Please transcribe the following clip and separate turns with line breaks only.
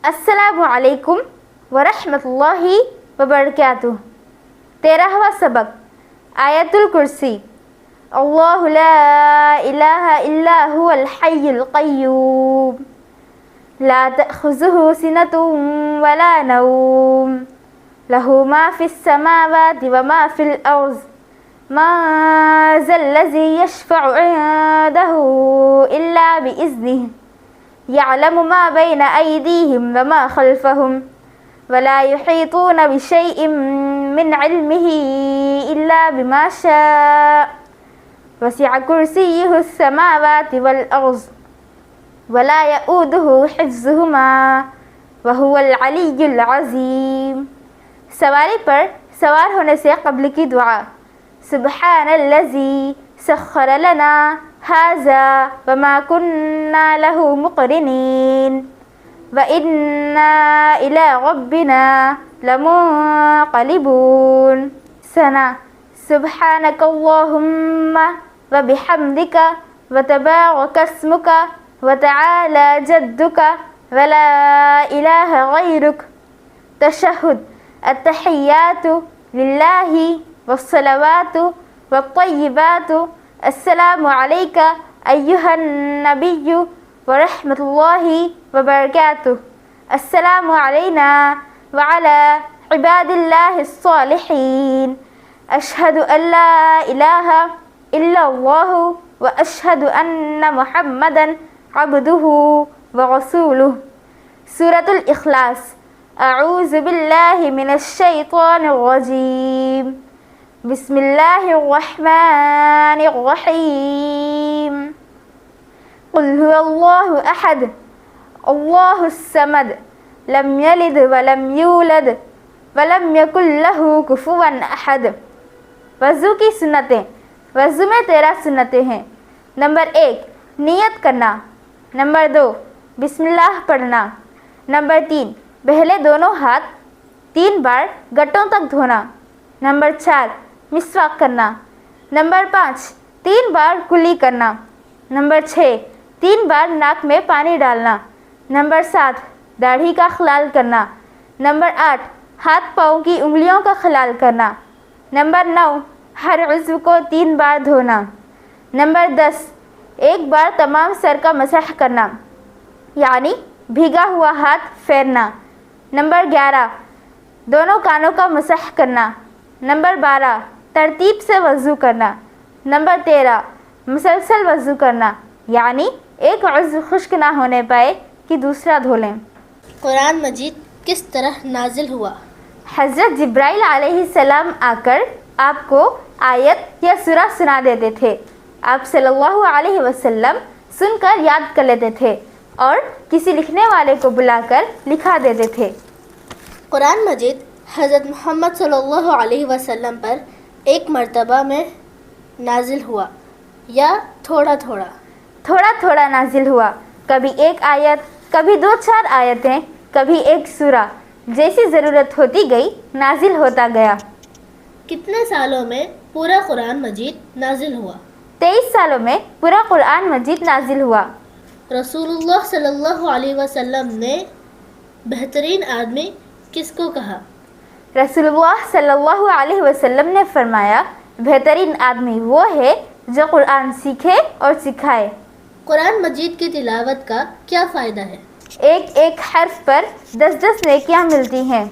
السلام علیکم ورحمۃ اللہ وبرکاتہ۔ 13واں سبق آیت الکرسی۔ اللہ لا الہ الا هو الحی القیوم لا تأخذہ سنۃ ولا نوم لہ ما فی السماوات وما فی الارض من ذا الذی یشفع عنده الا بإذنہ يعلم ما بين أيديهم وما خلفهم ولا يحيطون بشيء من علمه إلا بما شاء وسع كرسيه السماوات والأرض ولا يؤوده حفظهما وهو العلي العظيم۔ سواری پر سوار ہونے سے قبل کی دعا۔ سبحان الذي سخر لنا هذا وما كنا له مقرنين وإنا إلى ربنا لمنقلبون۔ ثنا۔ سبحانك اللهم وبحمدك وتبارك اسمك وتعالى جدك ولا إله غيرك۔ تشہد۔ التحیات للہ والصلوات والطیبات۔ السلام علیک ایہا النبی ورحمۃ اللہ وبرکاتہ۔ السلام علینا وعلی عباد اللہ الصالحین۔ اشہد ان لا الہ الا اللہ واشہد ان محمدا عبدہ ورسولہ۔ سورۃ الاخلاص۔ اعوذ باللہ من الشیطان الرجیم۔ بسم اللہ الرحمن الرحیم۔ قل هو اللہ احد اللہ الصمد لم یلد ولم یولد ولم یکن لہ کفوا احد۔ وضو کی سنتیں۔ وضو میں 13 سنتیں ہیں۔ نمبر 1 نیت کرنا۔ نمبر 2 بسم اللہ پڑھنا۔ نمبر 3 پہلے دونوں ہاتھ 3 بار گٹوں تک دھونا۔ نمبر 4 مسواک کرنا۔ نمبر 5 3 بار کلی کرنا۔ نمبر 6 3 بار ناک میں پانی ڈالنا۔ نمبر 7 داڑھی کا خلال کرنا۔ نمبر 8 ہاتھ پاؤں کی انگلیوں کا خلال کرنا۔ نمبر 9 ہر عضو کو 3 بار دھونا۔ نمبر 10 1 بار تمام سر کا مسح کرنا، یعنی بھیگا ہوا ہاتھ پھیرنا۔ نمبر 11 دونوں کانوں کا مسح کرنا۔ نمبر 12 ترتیب سے وضو کرنا۔ نمبر 13 مسلسل وضو کرنا، یعنی ایک عضو خشک نہ ہونے پائے کہ دوسرا دھو لیں۔
قرآن مجید کس طرح نازل ہوا؟
حضرت جبرائیل علیہ السلام آ کر آپ کو آیت یا سورہ سنا دیتے تھے۔ آپ صلی اللہ علیہ وسلم سن کر یاد کر لیتے تھے اور کسی لکھنے والے کو بلا کر لکھا دیتے تھے۔
قرآن مجید حضرت محمد صلی اللہ علیہ وسلم پر ایک مرتبہ میں نازل ہوا یا تھوڑا
تھوڑا نازل ہوا، کبھی ایک آیت، کبھی 2-4 آیتیں، کبھی ایک سورہ، جیسی ضرورت ہوتی گئی نازل ہوتا گیا۔
کتنے سالوں میں پورا قرآن مجید نازل ہوا؟
23 سالوں میں پورا قرآن مجید نازل ہوا۔
رسول اللہ صلی اللہ علیہ وسلم نے بہترین آدمی کس کو کہا؟
رسول اللہ صلی اللہ علیہ وسلم نے فرمایا بہترین آدمی وہ ہے جو قرآن سیکھے اور سکھائے۔
قرآن مجید کی تلاوت کا کیا فائدہ ہے؟
ایک حرف پر 10 نیکیاں ملتی ہیں۔